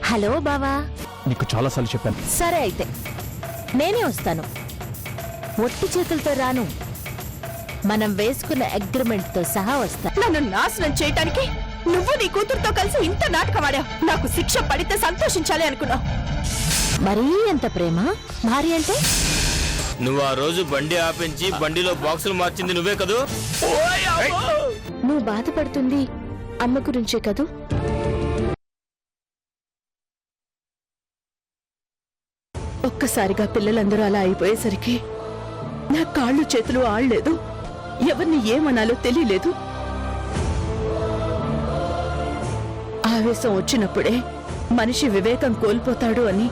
Hello బావా. నీకు చాలాసార్లు చెప్పాను. సరే అయితే నేనే వస్తాను. ఒట్టి చేతులతో రాను, మనం వేసుకున్న అగ్రిమెంట్ తో సహా వస్తా. నన్ను నాశనం చేయటానికి నువ్వు నీ కూతురుతో కలిసి ఇంత నాటకమాడావు. నాకు శిక్ష పడితే సంతోషించాలి అనుకున్నావు. మరీ ఎంత ప్రేమ భార్య అంటే? నువ్వు ఆ రోజు బండి ఆపించి బండిలో బాక్సులు మార్చింది నువ్వే కదూ? నువ్వు బాధపడుతుంది అమ్మ గురించే కదూ? ఒక్కసారిగా పిల్లలందరూ అలా అయిపోయేసరికి నా కాళ్ళు చేతులు ఆడలేదు. ఎవరిని ఏమనాలో తెలియలేదు. ఆవేశం వచ్చినప్పుడే మనిషి వివేకం కోల్పోతాడు అని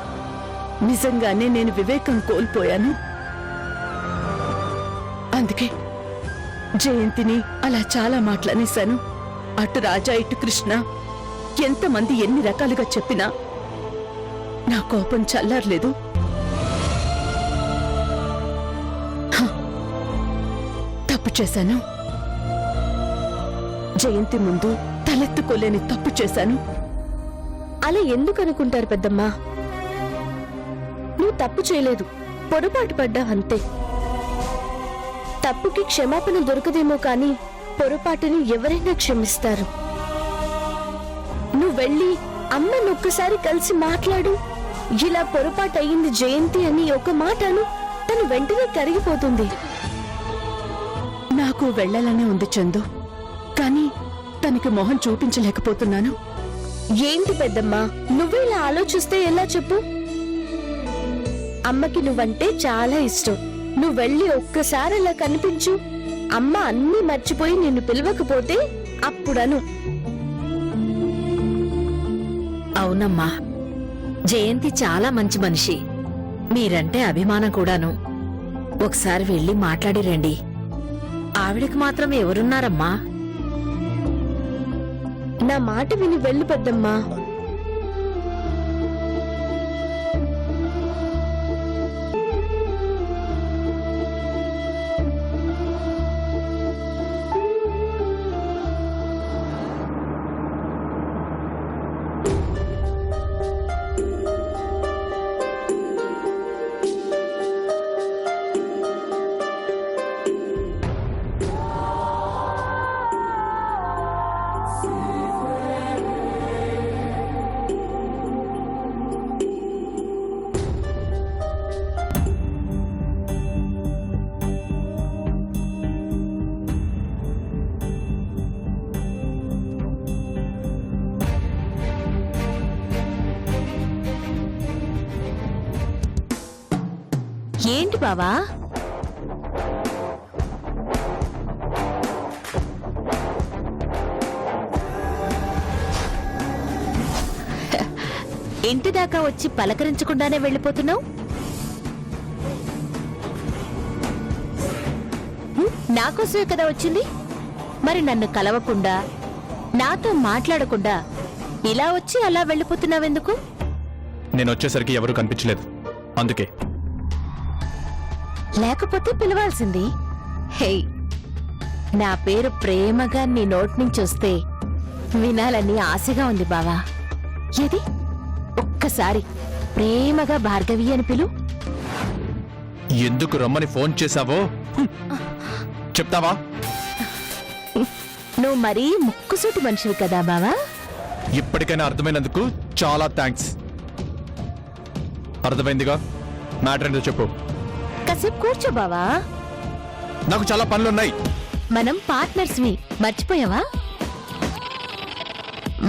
నిజంగానే నేను వివేకం కోల్పోయాను. అందుకే జయంతిని అలా చాలా మాటలనేశాను. అటు రాజా ఇటు కృష్ణ ఎంతమంది ఎన్ని రకాలుగా చెప్పినా నా కోపం చల్లారలేదు. తప్పు చేశాను. జయంతి ముందు తలెత్తుకోలేని తప్పు చేశాను. అలా ఎందుకు అనుకుంటారు పెద్దమ్మా? నువ్వు తప్పు చేయలేదు, పొరపాటు పడ్డావంతే. తప్పుకి క్షమాపణ దొరకదేమో కాని పొరపాటుని ఎవరైనా క్షమిస్తారు. నువ్వు వెళ్ళి అమ్మను ఒక్కసారి కలిసి మాట్లాడు. ఇలా పొరపాటు అయ్యింది జయంతి అని ఒక మాటను, తను వెంటనే కరిగిపోతుంది. నాకు వెళ్లాలనే ఉంది చందు, కానీ తనకి మొహం చూపించలేకపోతున్నాను. ఏంటి పెద్దమ్మా, నువ్వు ఇలా ఆలోచిస్తే ఎలా చెప్పు? అమ్మకి నువ్వంటే చాలా ఇష్టం. నువ్వు వెళ్ళి ఒక్కసారి అలా కనిపించు. అమ్మ అన్నీ మర్చిపోయి నిన్ను పిలవకపోతే అప్పుడను. అవునమ్మా, జయంతి చాలా మంచి మనిషి. మీరంటే అభిమానం కూడాను. ఒకసారి వెళ్ళి మాట్లాడి రండి. ఆవిడకి మాత్రం ఎవరున్నారమ్మా? నా మాట విని వెళ్ళు పెద్దమ్మా. ఏంటి బావా? ఇంటి దాకా వచ్చి పలకరించకుండానే వెళ్ళిపోతున్నావు? నాకోసమే కదా వచ్చింది. మరి నన్ను కలవకుండా, నాతో మాట్లాడకుండా ఇలా వచ్చి అలా వెళ్ళిపోతున్నావెందుకు? నేను వచ్చేసరికి ఎవరూ కనిపించలేదు, అందుకే. లేకపోతే పిలవాల్సింది. హే, నా పేరు ప్రేమగా నీ నోటి నుంచి వస్తే వినాలని ఆశగా ఉంది బావా. ఏది ఒక్కసారి ప్రేమగా భార్గవి అని పిలు. ఎందుకు రమ్మని ఫోన్ చేశావో చెప్తావా? నువ్వు మరీ ముక్కుసూటి మనిషివి కదా బావా. ఇప్పటికైనా అర్థమైనందుకు చాలా థ్యాంక్స్. అర్థమైందిగా, మ్యాటర్ ఏంటో చెప్పు. కాసేపు కూర్చో బావా. నాకు చాలా పనులున్నాయి. మనం పార్ట్నర్స్ వి, మర్చిపోయావా?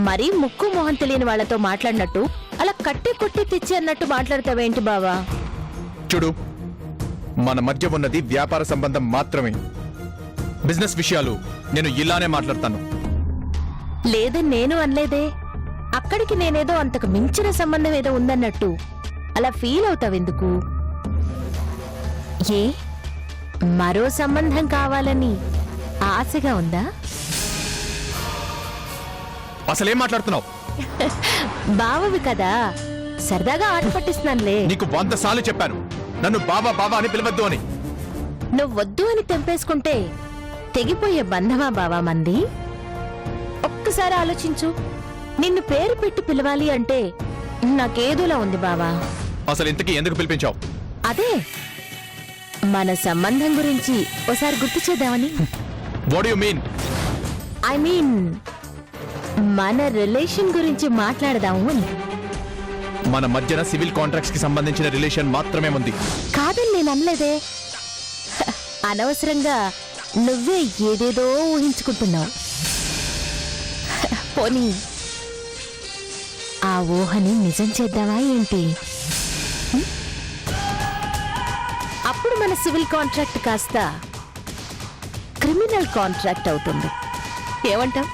మరీ ముక్కు మొహం తెలియని వాళ్లతో మాట్లాడినట్టు అలా కట్టి కొట్టి తెచ్చి అన్నట్టు మాట్లాడతావేంటి బావా? చూడు, మన మధ్య ఉన్నది వ్యాపార సంబంధం మాత్రమే. బిజినెస్ విషయాలు నేను ఇలానే మాట్లాడతాను. లేదని నేను అనలేదే. అక్కడికి నేనేదో అంతకు మించిన సంబంధం ఏదో ఉందన్నట్టు అలా ఫీల్ అవుతావెందుకు? ఏ మరో సంబంధం కావాలని ఆశగా ఉందా? అసలేం మాట్లాడుతున్నావు? బావవి కదా, సరదాగా ఆట పట్టిస్తున్నానులే. నీకు 100 సార్లు చెప్పాను నన్ను బాబా బాబా అని పిలవద్దు అని. నువ్వొద్దు అని తెంపేసుకుంటే తెగిపోయే బంధమా బావా మంది? ఒక్కసారి ఆలోచించు. నిన్ను పేరు పెట్టి పిలవాలి అంటే నాకేదోలా ఉంది బావా. అసలు ఇంతకీ ఎందుకు పిలిపించావు? అదే మన సంబంధం గురించి ఓసారి గుర్తు చేద్దామని. What you mean? I mean మన రిలేషన్ గురించి మాట్లాడదాము అని. మన మధ్యన సివిల్ కాంట్రాక్ట్స్ కి సంబంధించిన రిలేషన్ మాత్రమే ఉంది. కాదని నేను అనలేదే. అనవసరంగా నువ్వే ఏదేదో ఊహించుకుంటున్నావు. పోనీ ఆ ఊహని నిజం చేద్దామా ఏంటి? అప్పుడు మన సివిల్ కాంట్రాక్ట్ కాస్త క్రిమినల్ కాంట్రాక్ట్ అవుతుంది. ఏమంటావ్?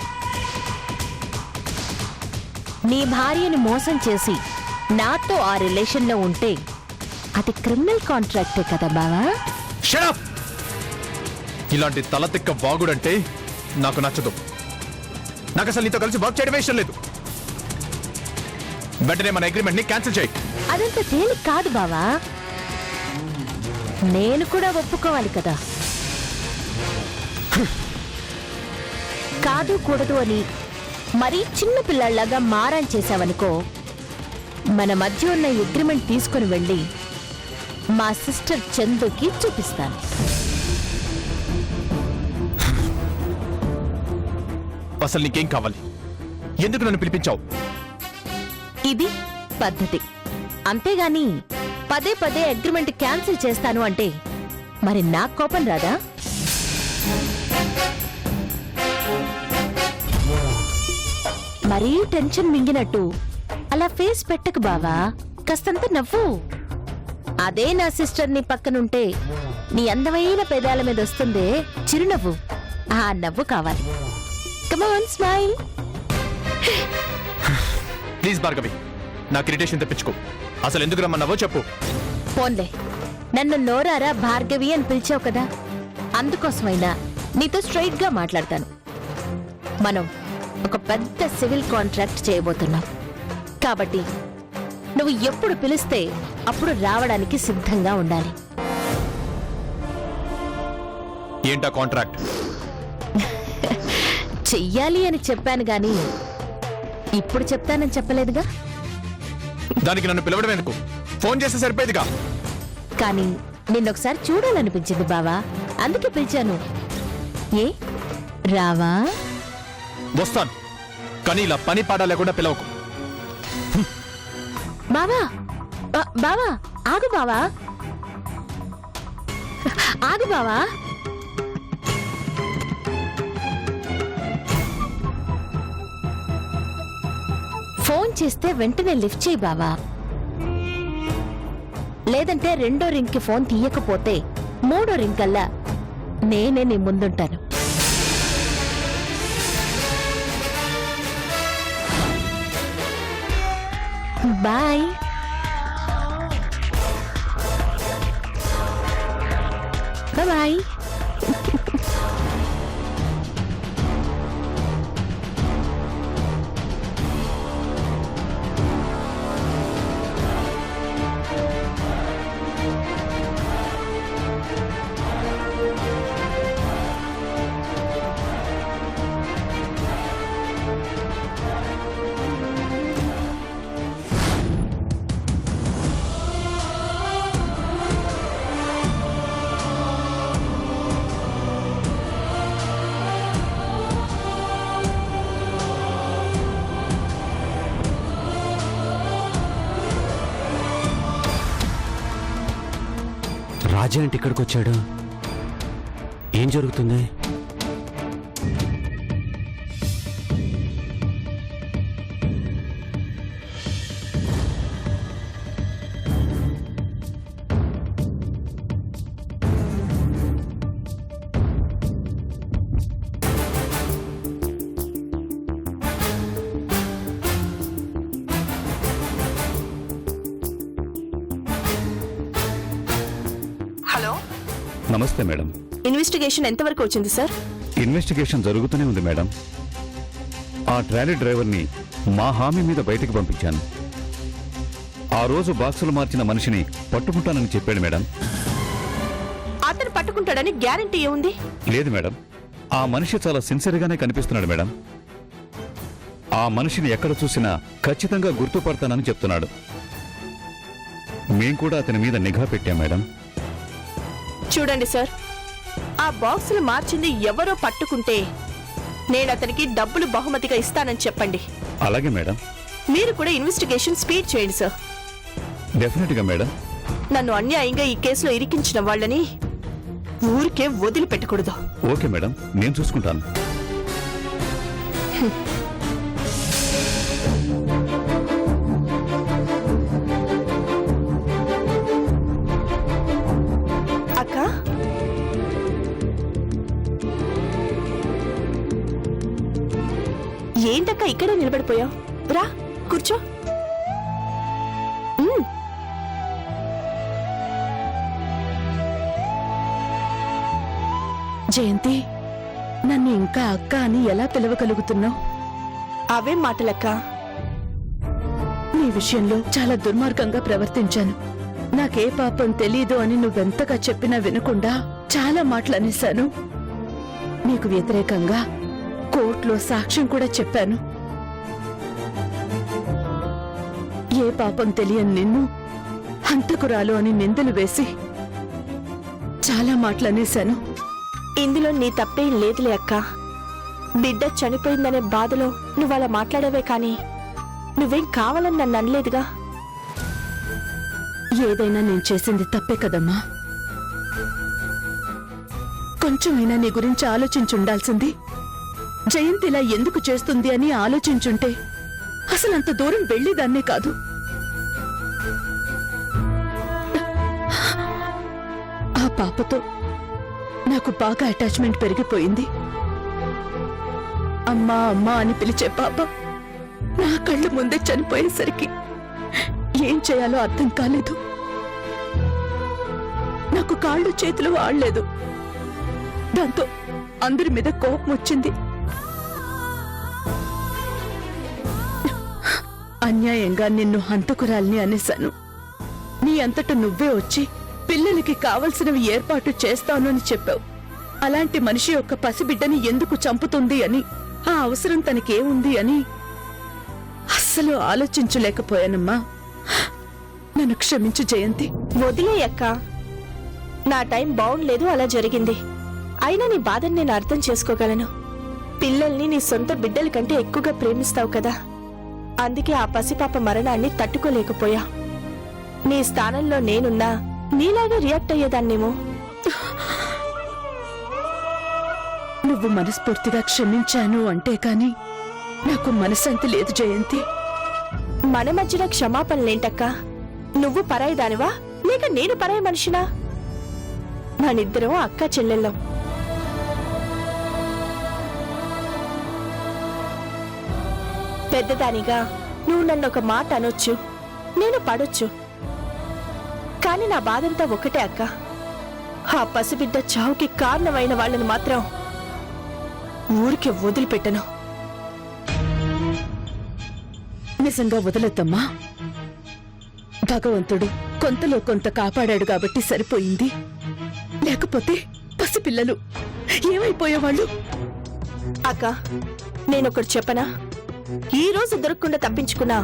నీ భార్యని మోసం చేసి నాతో ఆ రిలేషన్లో ఉంటే అది క్రిమినల్ కాంట్రాక్టే కదా బావా? Shut up! ఇలాంటి తలతిక్క వాగుడంటే నాకు నచ్చదు. నాకు అసలు నీతో కలిసి వర్క్ చేయడమే ఇష్టం లేదు. వెంటనే మన అగ్రిమెంట్ ని క్యాన్సిల్ చేయి. అదంత తేలిక కాదు బావా. నేను కూడా ఒప్పుకోవాలి కదా. కాదు కూడదు అని మరీ చిన్న పిల్లల్లాగా మారం చేశావనుకో, మన మధ్య ఉన్న అగ్రిమెంట్ తీసుకుని వెళ్ళి మా సిస్టర్ చందుకి చూపిస్తాను. అసలు నీకేం కావాలి? ఎందుకు నన్ను పిలిపించావు? ఇది పద్ధతి. అంతేగాని పదే పదే అగ్రిమెంట్ క్యాన్సిల్ చేస్తాను అంటే మరి నా కోపం రాదా? మరీ టెన్షన్ మింగినట్టు అలా ఫేస్ పెట్టకు బావా. కాస్తంత నవ్వు. అదే నా సిస్టర్ నీ పక్కనుంటే నీ అందమైన పెదాల మీద వస్తుందే చిరునవ్వు, ఆ నవ్వు కావాలి. Come on, smile. Please Bhargavi, నాకు ఇరిటేషన్ తెప్పించుకో. అసలు ఎందుకు రమ్మన్నావో చెప్పు. పోన్లే, నన్ను నోరారా భార్గవి అని పిలిచావు కదా, అందుకోసమైనా నీతో స్ట్రైట్ గా మాట్లాడతాను. మనం ఒక పెద్ద సివిల్ కాంట్రాక్ట్ చేయబోతున్నాం కాబట్టి నువ్వు ఎప్పుడు పిలిస్తే అప్పుడు రావడానికి సిద్ధంగా ఉండాలి. ఏంటా కాంట్రాక్ట్? చెయ్యాలి అని చెప్పాను గాని ఇప్పుడు చెప్తానని చెప్పలేదుగా. దానికి నన్ను పిలవడం ఎందుకు? ఫోన్ చేస్తే సరిపోయేదిగా. కానీ నిన్నొకసారి చూడాలనిపించింది బావా, అందుకే పిలిచాను. ఏ రావా? వస్తాను, కానీ ఇలా పని పాట లేకుండా పిలవకు. బావా, బావా ఆగు బావా, ఆగు బావా. ఫోన్ చేస్తే వెంటనే లిఫ్ట్ చేయి బావా. లేదంటే రెండో రింగ్ కి ఫోన్ తీయకపోతే మూడో రింగ్ కల్లా నేనే నీ ముందుంటాను. బాయ్. బాయ్. రాజా అంటే ఇక్కడికి వచ్చాడు. ఏం జరుగుతుంది? హలో, నమస్తే మేడం. ఇన్వెస్టిగేషన్ ఎంతవరకు వచ్చింది సార్? ఇన్వెస్టిగేషన్ జరుగుతూనే ఉంది మేడం. ఆ ట్రాలీ డ్రైవర్ని మా హామీ మీద బయటికి పంపించాను. ఆ రోజు బాక్సులు మార్చిన మనిషిని పట్టుకుంటానని చెప్పాడు మేడం. అతను పట్టుకుంటాడని గ్యారంటీ ఏముంది? లేదు మేడం, ఆ మనిషి చాలా సిన్సియర్గానే కనిపిస్తున్నాడు మేడం. ఆ మనిషిని ఎక్కడ చూసినా ఖచ్చితంగా గుర్తుపడతానని చెప్తున్నాడు. మేం కూడా అతని మీద నిఘా పెట్టాం మేడం. చూడండి సార్, ఆ బాక్సులు మార్చింది ఎవరో పట్టుకుంటే నేను అతనికి డబ్బులు బహుమతిగా ఇస్తానని చెప్పండి. అలాగే మేడం. మీరు కూడా ఇన్వెస్టిగేషన్ స్పీడ్ చేయండి సార్. డెఫినెట్గా మేడం. నన్ను అన్యాయంగా ఈ కేసులో ఇరికించిన వాళ్ళని ఊరికే వదిలిపెట్టకూడదు. ఓకే మేడం, నేను చూసుకుంటాను. అక్క, ఏంటక్క ఇక్కడే నిలబడిపోయావు? రా కూర్చో. జయంతి, నన్ను ఇంకా అక్క అని ఎలా పిలవగలుగుతున్నావు? అవే మాటలక్క. నీ విషయంలో చాలా దుర్మార్గంగా ప్రవర్తించాను. నాకే పాపం తెలీదు అని నువ్వెంతగా చెప్పినా వినకుండా చాలా మాటలు అనేశాను. నీకు వ్యతిరేకంగా కోర్టులో సాక్ష్యం కూడా చెప్పాను. ఏ పాపం తెలియని నిన్ను హంతకురాలు అని నిందలు వేసి చాలా మాటలు అనేశాను. ఇందులో నీ తప్పేం లేదులే అక్క. బిడ్డ చనిపోయిందనే బాధలో నువ్వలా మాట్లాడవే కాని నువ్వేం కావాలని నన్ను అనలేదుగా. ఏదైనా నేను చేసింది తప్పే కదమ్మా. కొంచెమైనా నీ గురించి ఆలోచించుండాల్సింది. జయంతి ఇలా ఎందుకు చేస్తుంది అని ఆలోచించుంటే అసలంత దూరం వెళ్లేదాన్నే కాదు. ఆ పాపతో నాకు బాగా అటాచ్మెంట్ పెరిగిపోయింది. అమ్మా అమ్మా అని పిలిచే పాప నా కళ్ళు ముందే చనిపోయేసరికి ఏం చేయాలో అర్థం కాలేదు. నాకు కాళ్ళు చేతులు ఆడలేదు. దాంతో అందరి మీద కోపం వచ్చింది. అన్యాయంగా నిన్ను హంతకురాల్ని అనేశాను. నీ అంతట నువ్వే వచ్చి పిల్లలకి కావలసినవి ఏర్పాటు చేస్తాను అని చెప్పావు. అలాంటి మనిషి యొక్క పసిబిడ్డని ఎందుకు చంపుతుంది అని, ఆ అవసరం తనకేముంది అని అస్సలు ఆలోచించలేకపోయానమ్మా. నన్ను క్షమించు జయంతి. వదిలేయక్క, నా టైం బాగుండలేదు, అలా జరిగింది. అయినా నీ బాధని నేను అర్థం చేసుకోగలను. పిల్లల్ని నీ సొంత బిడ్డల కంటే ఎక్కువగా ప్రేమిస్తావు కదా, అందుకే ఆ పసిపాప మరణాన్ని తట్టుకోలేకపోయా. నీ స్థానంలో నేనున్నా నీలాగే రియాక్ట్ అయ్యేదాన్నేమో. నువ్వు మనస్ఫూర్తిగా క్షమించాను అంటే కాని నాకు మనశ్శాంతి లేదు జయంతి. మన మధ్యన క్షమాపణలేంటక్క? నువ్వు పరాయి దానివా లేక నేను పరాయి మనిషినా? మనిద్దరం అక్క చెల్లెళ్ళం. పెద్దదానిగా నువ్వు నన్ను ఒక మాట అనొచ్చు, నేను పడొచ్చు. కాని నా బాధంతా ఒకటే అక్క. ఆ పసిబిడ్డ చావుకి కారణమైన వాళ్ళని మాత్రం ఊరికే వదిలిపెట్టను. నిజంగా వదలొద్దమ్మా. భగవంతుడు కొంతలో కొంత కాపాడాడు కాబట్టి సరిపోయింది. లేకపోతే పసిపిల్లలు ఏమైపోయేవాళ్ళు? అక్క, నేనొకటి చెప్పనా? ఈ రోజు దొరకకుండా తప్పించుకున్నా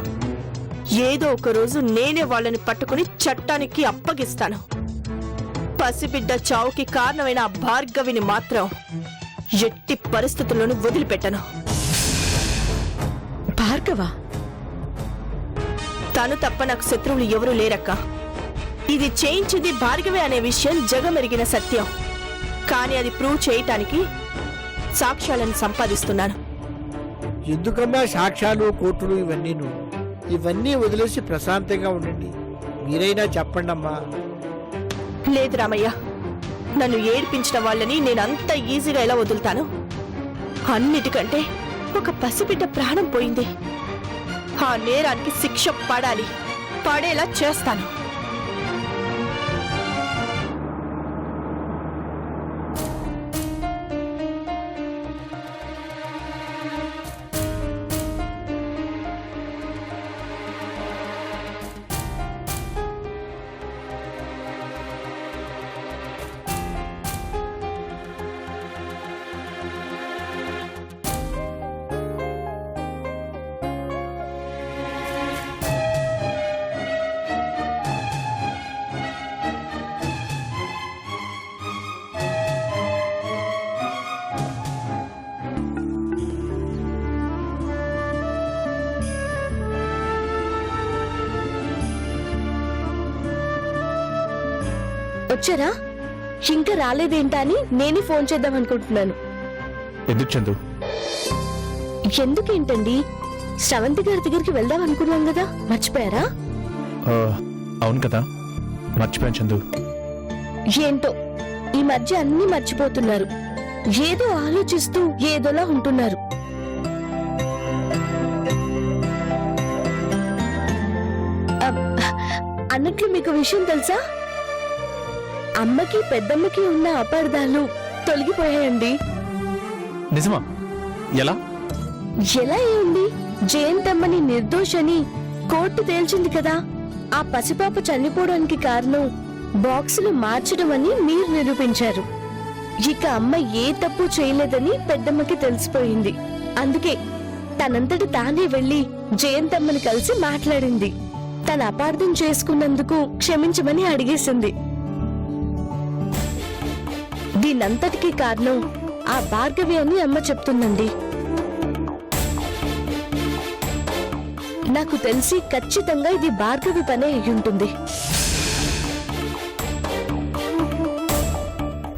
ఏదో ఒక రోజు నేనే వాళ్ళని పట్టుకుని చట్టానికి అప్పగిస్తాను. పసిబిడ్డ చావుకి కారణమైన ఆ భార్గవిని మాత్రం ఎట్టి పరిస్థితుల్లోనూ వదిలిపెట్టను. భార్గవ? తను తప్ప నాకు శత్రువులు ఎవరూ లేరక్క. ఇది చేయించింది భార్గవే అనే విషయం జగమెరిగిన సత్యం. కానీ అది ప్రూవ్ చేయటానికి సాక్ష్యాలను సంపాదిస్తున్నాను. ఎందుకమ్మా సాక్ష్యాలు, కోర్టులు ఇవన్నీ వదిలేసి ప్రశాంతంగా ఉండండి. మీరైనా చెప్పండి అమ్మా. లేదు రామయ్య, నన్ను ఏడ్పించిన వాళ్ళని నేనంత ఈజీగా ఎలా వదులుతాను? అన్నిటికంటే ఒక పసిబిడ్డ ప్రాణం పోయింది. ఆ నేరానికి శిక్ష పడాలి, పడేలా చేస్తాను. వచ్చారా? ఇంకా రాలేదేంటా అని నేనే ఫోన్ చేద్దాం అనుకుంటున్నాను. ఎందుకు చందు? ఎందుకేంటండి, శ్రవంతి గారి దగ్గరికి వెళ్దాం అనుకున్నాం కదా, మర్చిపోయారా? అవును కదా, మర్చిపోయాను చందు. ఏంటో ఈ మధ్య అన్ని మర్చిపోతున్నారు. ఏదో ఆలోచిస్తూ ఏదోలా ఉంటున్నారు. అన్నట్లు మీకు విషయం తెలుసా? అమ్మకి పెద్దమ్మకి ఉన్న అపార్థాలు తొలగిపోయాయండి. నిజమా? ఎలా? ఎలా ఏముంది, జయంతమ్మని నిర్దోషని కోర్టు తేల్చింది కదా. ఆ పసిపాప చనిపోవడానికి కారణం బాక్సులు మార్చడం అని మీరు నిరూపించారు. ఇక అమ్మ ఏ తప్పు చేయలేదని పెద్దమ్మకి తెలిసిపోయింది. అందుకే తనంతటి తానే వెళ్లి జయంతమ్మని కలిసి మాట్లాడింది. తన అపార్థం చేసుకున్నందుకు క్షమించమని అడిగేసింది. దీనంతటికీ కారణం ఆ భార్గవి అని అమ్మ చెప్తుందండి. నాకు తెలిసి ఖచ్చితంగా ఇది భార్గవి పనే అయ్యుంటుంది.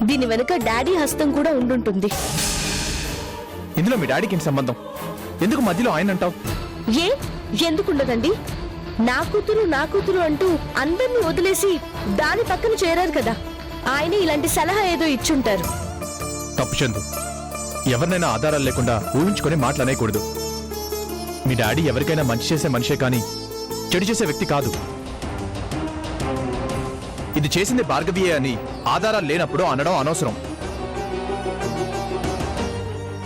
దీని వెనుక డాడీ హస్తం కూడా ఉండుంటుంది. ఇందులో మీ డాడీకి ఏం సంబంధం? ఎందుకు మధ్యలో ఆయన అంటావు? ఎందుకుండదండి? నా కూతురు అంటూ అందరినీ వదిలేసి దాని పక్కన చేరారు కదా, ఆయన ఇలాంటి సలహా ఏదో ఇచ్చుంటారు. తప్పు చందు. ఎవరినైనా ఆధారాలు లేకుండా ఊహించుకొని మాట్లాడకూడదు. మీ డాడీ ఎవరికైనా మంచి చేసే మనిషే కానీ చెడు చేసే వ్యక్తి కాదు. ఇది చేసింది భార్గవియే అని ఆధారాలు లేనప్పుడు అనడం అనవసరం.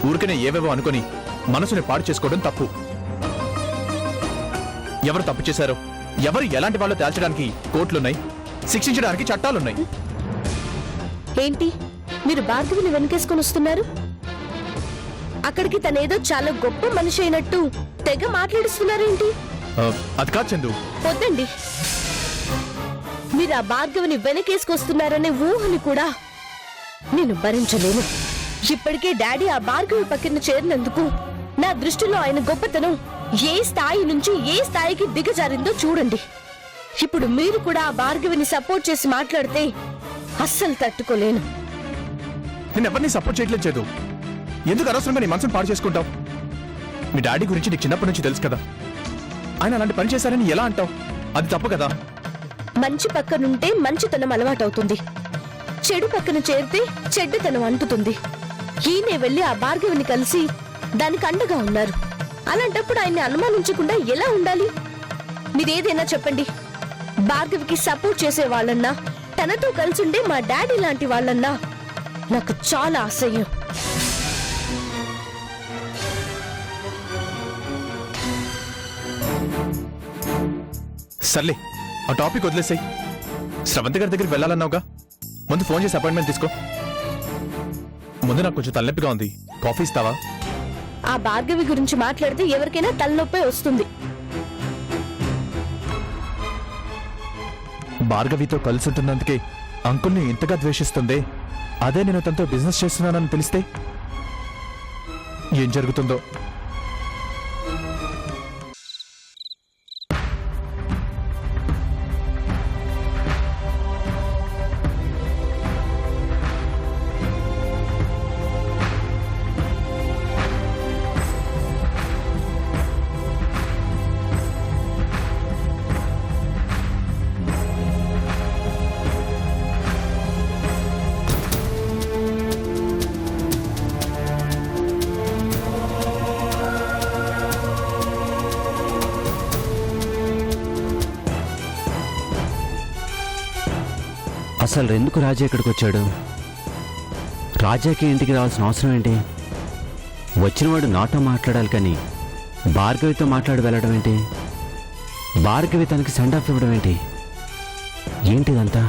ఊరికనే ఏవేవో అనుకొని మనసుని పాడు చేసుకోవడం తప్పు. ఎవరు తప్పు చేశారో, ఎవరు ఎలాంటి వాళ్ళు తేల్చడానికి కోర్టులున్నాయి, శిక్షించడానికి చట్టాలున్నాయి. ఏంటి మీరు భార్గవిని వెనకేసుకొని వస్తున్నారు? అక్కడికి తనేదో చాలా గొప్ప మనిషి అయినట్టు తెగ మాట్లాడిస్తున్నారేంటి? అది కాదు చందు. వద్దండి, మీరు ఆ భార్గవిని వెనకేసుకొస్తున్నారనే ఊహని కూడా నేను భరించలేను. ఇప్పటికే డాడీ ఆ భార్గవి పక్కన చేరినందుకు నా దృష్టిలో ఆయన గొప్పతనం ఏ స్థాయి నుంచి ఏ స్థాయికి దిగజారిందో చూడండి. ఇప్పుడు మీరు కూడా ఆ భార్గవిని సపోర్ట్ చేసి మాట్లాడితే అస్సలు తట్టుకోలేను. నేను ఎవరిని సపోర్ట్ చేయట్లేదు చేదు. ఎందుకు అనవసరంగా నీ మనసును పాడు చేసుకుంటావు? మీ డాడీ గురించి నీకు చిన్నప్పటి నుంచి తెలుసు కదా. ఆయన అలాంటి పని చేశారని ఎలా అంటావు? అది తప్పు కదా. మంచి పక్కనుంటే మంచితనం అలవాటవుతుంది, చెడు పక్కన చేరితే చెడ్డతనం అంటుతుంది. ఈయనే వెళ్లి ఆ భార్గవిని కలిసి దానికి అండగా ఉన్నారు. అలాంటప్పుడు ఆయన్ని అనుమానించకుండా ఎలా ఉండాలి? మీరేదైనా చెప్పండి. భార్గవికి సపోర్ట్ చేసే వాళ్ళన్నా, తనతో కలిసుండే మా డాడీ లాంటి వాళ్ళన్నా నాకు చాలా అసహ్యం. సర్లే, ఆ టాపిక్ వదిలేసాయి. శ్రవంతి గారి దగ్గరికి వెళ్ళాలన్నావుగా, ముందు ఫోన్ చేసి అపాయింట్మెంట్ తీసుకో. ముందు నాకు కొంచెం తలనొప్పిగా ఉంది, కాఫీ ఇస్తావా? ఆ భార్గవి గురించి మాట్లాడితే ఎవరికైనా తలనొప్పి వస్తుంది. భార్గవితో కలిసి ఉంటున్నందుకే అంకుల్ని ఇంతగా ద్వేషిస్తుంది. అదే నేను తనతో బిజినెస్ చేస్తున్నానని తెలిస్తే ఏం జరుగుతుందో. అసలు ఎందుకు రాజా ఇక్కడికి వచ్చాడు? రాజాకి ఇంటికి రావాల్సిన అవసరం ఏంటి? వచ్చినవాడు నాతో మాట్లాడాలి కానీ భార్గవితో మాట్లాడి వెళ్ళడం ఏంటి? భార్గవి తనకి సెండ్ ఆఫ్ ఇవ్వడం ఏంటి? ఏంటిదంతా?